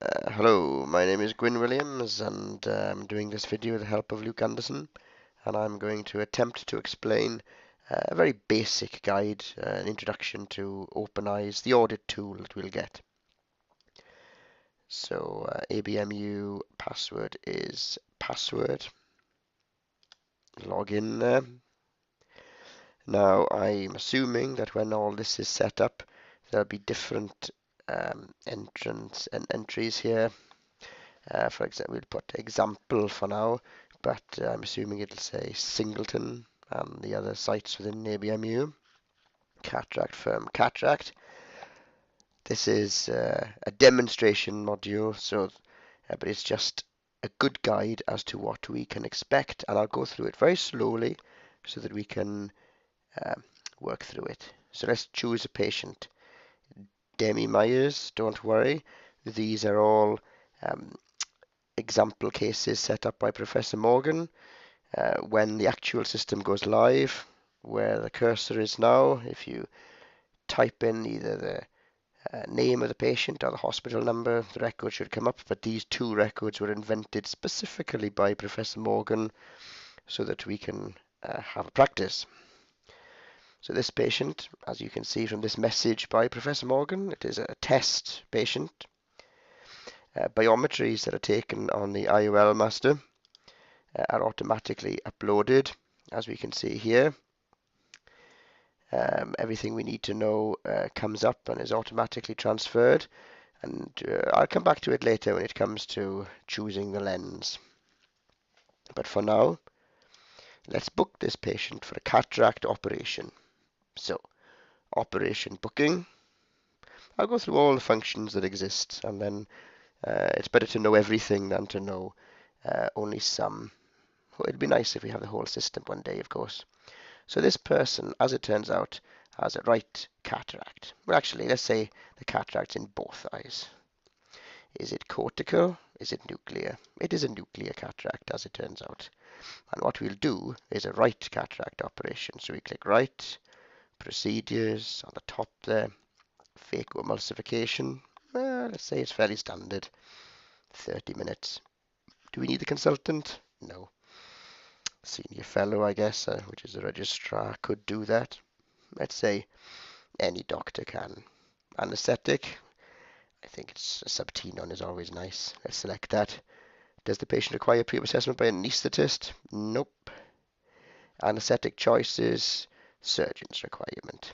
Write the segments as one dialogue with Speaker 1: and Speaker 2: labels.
Speaker 1: Hello, my name is Gwyn Williams, and I'm doing this video with the help of Luke Anderson, and I'm going to attempt to explain a very basic guide, an introduction to Open Eyes, the audit tool that we'll get. So ABMU password is password. Log in there. Now I'm assuming that when all this is set up, there'll be different entrance and entries here. For example, we'll put example for now, but I'm assuming it'll say Singleton and the other sites within ABMU. Cataract firm cataract. This is a demonstration module, so but it's just a good guide as to what we can expect, and I'll go through it very slowly so that we can work through it. So let's choose a patient. Demi Myers, don't worry, these are all example cases set up by Professor Morgan. When the actual system goes live, where the cursor is now, if you type in either the name of the patient or the hospital number, the record should come up. But these two records were invented specifically by Professor Morgan so that we can have a practice. So this patient, as you can see from this message by Professor Morgan, it is a test patient. Biometries that are taken on the IOL master are automatically uploaded, as we can see here. Everything we need to know comes up and is automatically transferred, and I'll come back to it later when it comes to choosing the lens. But for now, let's book this patient for a cataract operation. So, operation booking. I'll go through all the functions that exist, and then it's better to know everything than to know only some. Well, it'd be nice if we have the whole system one day, of course. So this person, as it turns out, has a right cataract. Well, actually, let's say the cataract's in both eyes. Is it cortical? Is it nuclear? It is a nuclear cataract, as it turns out. And what we'll do is a right cataract operation. So we click right, procedures on the top there, phacoemulsification. Let's say it's fairly standard, 30 minutes. Do we need the consultant? No. Senior fellow, I guess, which is a registrar, could do that. Let's say any doctor can. Anesthetic, I think it's a subtenon is always nice. Let's select that. Does the patient require pre-assessment by an anaesthetist? Nope. Anesthetic choices, surgeon's requirement.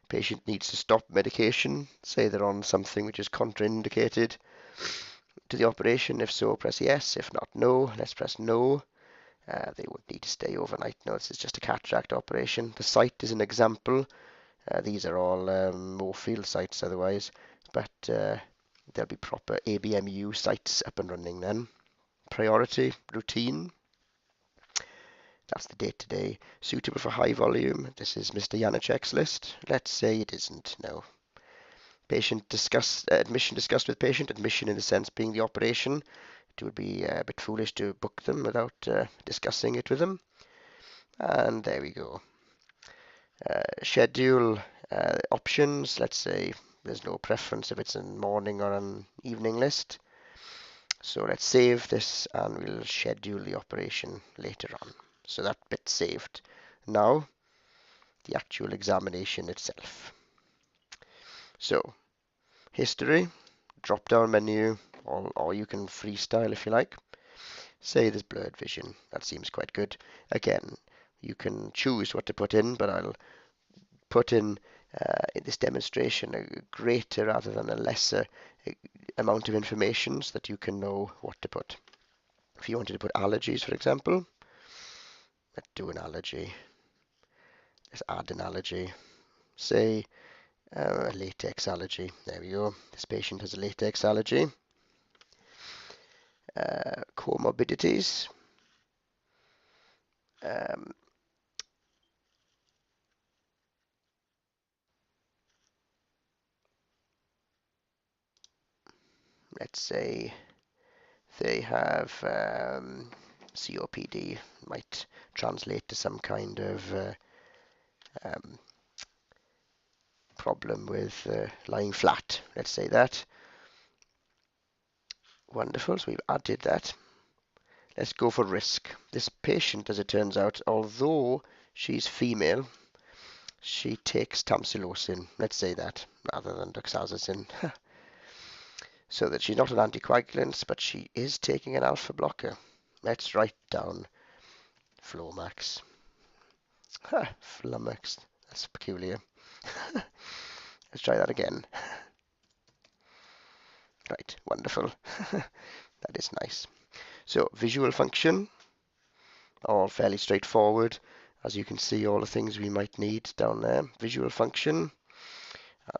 Speaker 1: Patient needs to stop medication, say they're on something which is contraindicated to the operation. If so, press yes. If not, no. Let's press no. They would need to stay overnight. No, this is just a cataract operation. The site is an example. These are all Moorfield sites otherwise, but there'll be proper ABMU sites up and running then. Priority, routine. That's the day-to-day. Suitable for high volume. This is Mr. Janacek's list. Let's say it isn't. No. Patient admission discussed with patient. Admission in the sense being the operation. It would be a bit foolish to book them without discussing it with them. And there we go. Schedule options. Let's say there's no preference if it's a morning or an evening list. So let's save this and we'll schedule the operation later on. So that bit's saved. Now, the actual examination itself. So, history, drop-down menu, or you can freestyle if you like. Say there's blurred vision. That seems quite good. Again, you can choose what to put in, but I'll put in this demonstration a greater rather than a lesser amount of information so that you can know what to put. If you wanted to put allergies, for example, let's do an allergy. Let's add an allergy. Say a latex allergy. There we go. This patient has a latex allergy. Comorbidities. Let's say they have COPD, might translate to some kind of problem with lying flat, let's say that. Wonderful, so we've added that. Let's go for risk. This patient, as it turns out, although she's female, she takes tamsulosin, let's say that, rather than doxazosin. So that she's not an anticoagulant, but she is taking an alpha blocker. Let's write down Flomax. Flummoxed. That's peculiar. Let's try that again. Right, wonderful. That is nice. So, visual function, all fairly straightforward. As you can see, all the things we might need down there. Visual function, and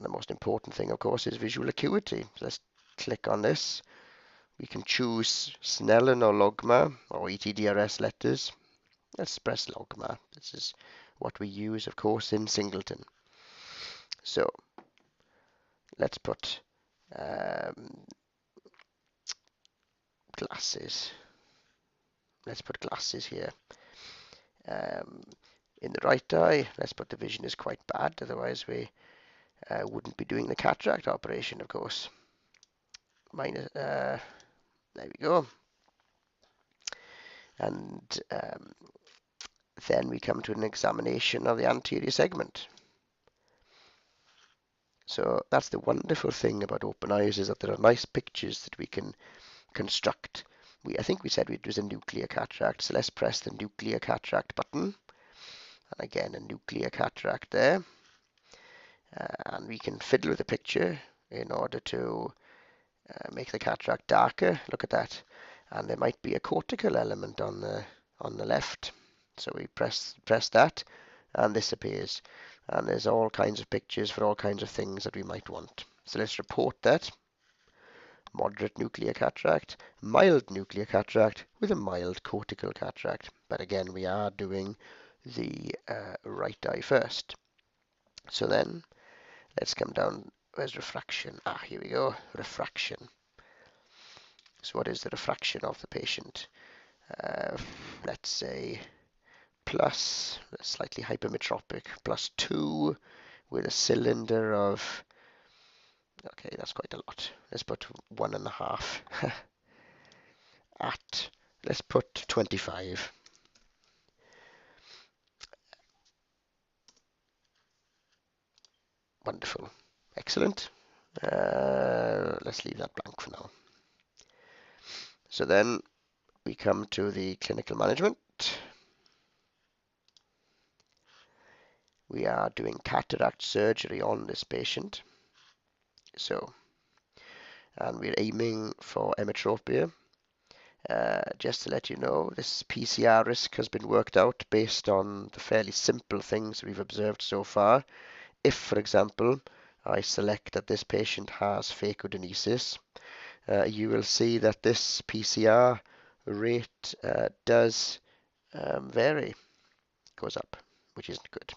Speaker 1: the most important thing, of course, is visual acuity. So let's click on this. We can choose Snellen or Logma, or ETDRS letters. Let's press Logma. This is what we use, of course, in Singleton. So, let's put glasses. Let's put glasses here. In the right eye, let's put the vision is quite bad, otherwise we wouldn't be doing the cataract operation, of course. Minus, there we go. And then we come to an examination of the anterior segment. So that's the wonderful thing about open eyes, is that there are nice pictures that we can construct. I think we said it was a nuclear cataract, so let's press the nuclear cataract button. And again, a nuclear cataract there. And we can fiddle with the picture in order to make the cataract darker. Look at that. And there might be a cortical element on the left. So we press that, and this appears. And there's all kinds of pictures for all kinds of things that we might want. So let's report that. Moderate nuclear cataract, mild nuclear cataract with a mild cortical cataract. But again, we are doing the right eye first. So then, let's come down. Where's refraction? Here we go. Refraction. So what is the refraction of the patient? Let's say plus, slightly hypermetropic, +2 with a cylinder of, okay, that's quite a lot. Let's put 1.5 at, let's put 25. Wonderful. Excellent. Let's leave that blank for now. So then we come to the clinical management. We are doing cataract surgery on this patient. So, and we're aiming for emetropia. Just to let you know, this PCR risk has been worked out based on the fairly simple things we've observed so far. If, for example, I select that this patient has phacodenesis, you will see that this PCR rate does vary, goes up, which isn't good.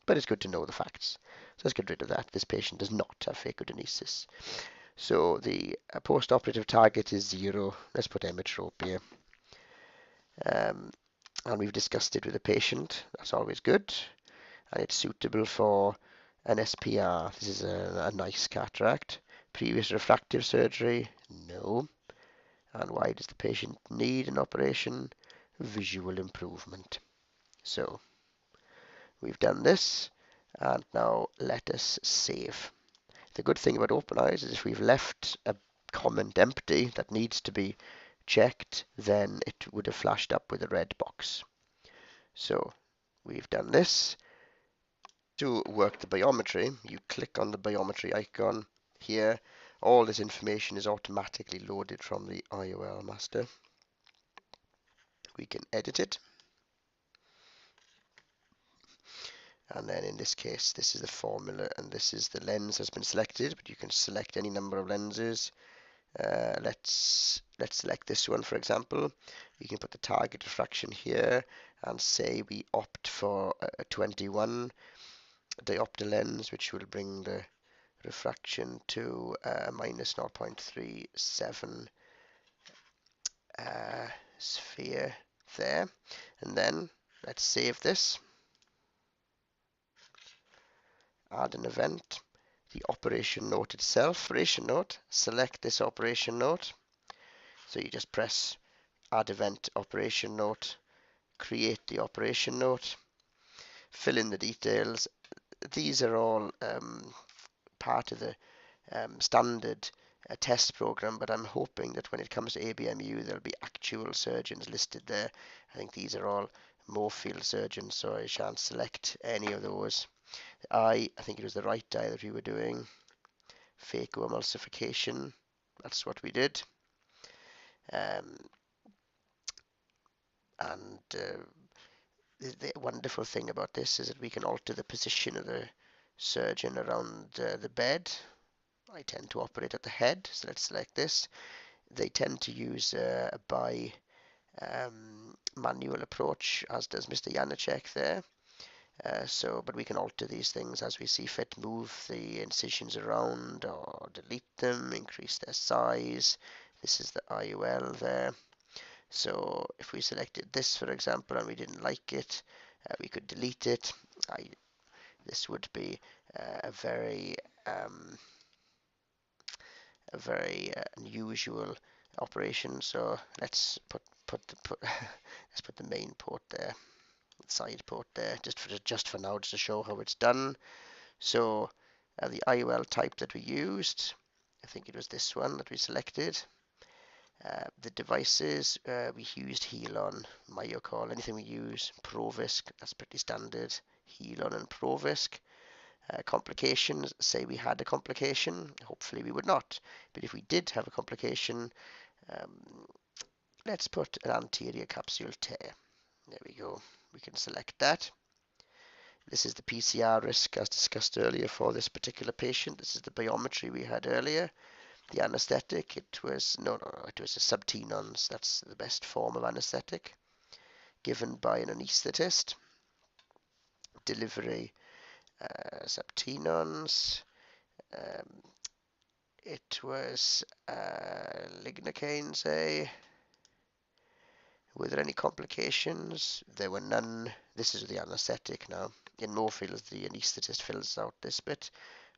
Speaker 1: But it's good to know the facts. So let's get rid of that. This patient does not have phacodenesis. So the post-operative target is 0. Let's put emetropia. And we've discussed it with the patient. That's always good. And it's suitable for an SPR. This is a nice cataract. Previous refractive surgery? No. And why does the patient need an operation? Visual improvement. So we've done this, and now let us save. The good thing about open eyes is if we've left a comment empty that needs to be checked, then it would have flashed up with a red box. So we've done this. To work the biometry, you click on the biometry icon here. All this information is automatically loaded from the IOL master. We can edit it. And then in this case, this is the formula and this is the lens has been selected, but you can select any number of lenses. Let's select this one, for example. We can put the target refraction here and say we opt for a 21 diopter lens, which will bring the refraction to minus 0.37 sphere there. And then let's save this. Add an event. The operation note itself. Operation note. Select this operation note. So you just press add event operation note, create the operation note, fill in the details. These are all part of the standard test program, but I'm hoping that when it comes to ABMU, there'll be actual surgeons listed there. I think these are all Moorfield surgeons, so I shan't select any of those. I think it was the right eye that we were doing. Phacoemulsification, that's what we did. Um, and the wonderful thing about this is that we can alter the position of the surgeon around the bed. I tend to operate at the head, so let's select this. They tend to use a by manual approach, as does Mr. Janacek there. But we can alter these things as we see fit, move the incisions around or delete them, increase their size. This is the IUL there. So if we selected this, for example, and we didn't like it, we could delete it. This would be a very unusual operation. So let's put let's put the main port there, side port there, just for now, just to show how it's done. So the IOL type that we used, I think it was this one that we selected. The devices, we used Helon, Myocall, anything we use, Provisc, that's pretty standard, Helon and Provisc. Complications, say we had a complication, hopefully we would not, but if we did have a complication, let's put an anterior capsule tear. There we go, we can select that. This is the PCR risk as discussed earlier for this particular patient. This is the biometry we had earlier. The anesthetic, it was it was a subtenons. That's the best form of anesthetic, given by an anesthetist. Delivery, subtenons. It was lignocaine, say. Were there any complications? There were none. This is the anesthetic now. In Moorfield, the anaesthetist fills out this bit,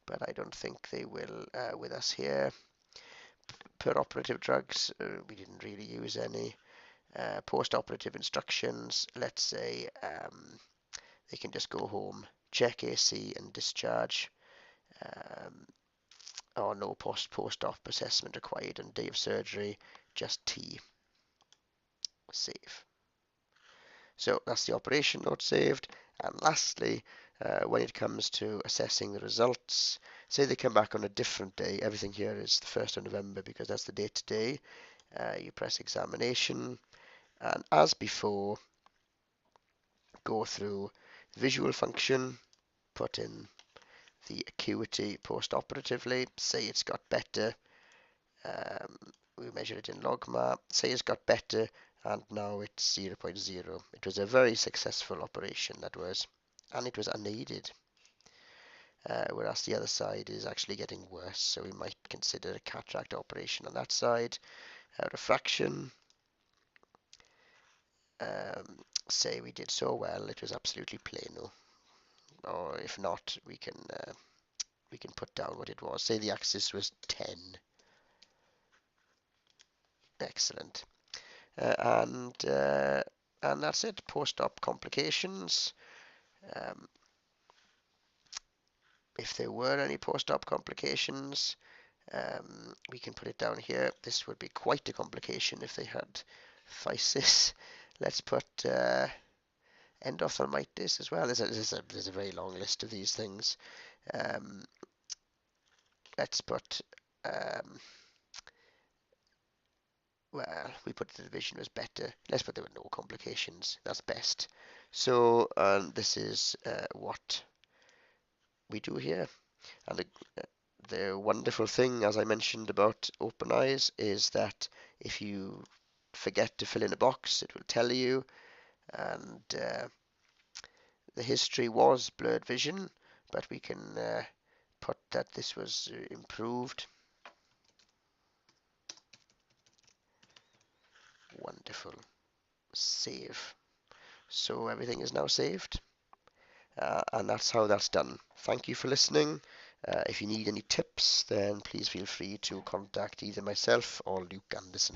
Speaker 1: but I don't think they will with us here. Per-operative drugs, we didn't really use any. Post-operative instructions, let's say they can just go home, check AC and discharge, or no post-op assessment required on day of surgery, just T. Save. So that's the operation note saved. And lastly, when it comes to assessing the results, say they come back on a different day. Everything here is the 1st of November because that's the date today. You press examination, and as before, go through visual function, put in the acuity post-operatively, say it's got better. We measure it in logMAR, say it's got better, and now it's 0.0. It was a very successful operation, that was, and it was unaided. Whereas the other side is actually getting worse, so we might consider a cataract operation on that side. Refraction, say we did so well, it was absolutely plano. Or if not, we can put down what it was. Say the axis was 10. Excellent. And that's it. Post-op complications. If there were any post-op complications, we can put it down here. This would be quite a complication if they had phthisis. Let's put endophthalmitis as well. There's a very long list of these things. Let's put well, we put the division was better. Let's put there were no complications. That's best. So this is what we do here. And the wonderful thing, as I mentioned about open eyes, is that if you forget to fill in a box, it will tell you. And the history was blurred vision, but we can put that this was improved. Wonderful. Save. So everything is now saved. And that's how that's done. Thank you for listening. If you need any tips, then please feel free to contact either myself or Luke Anderson.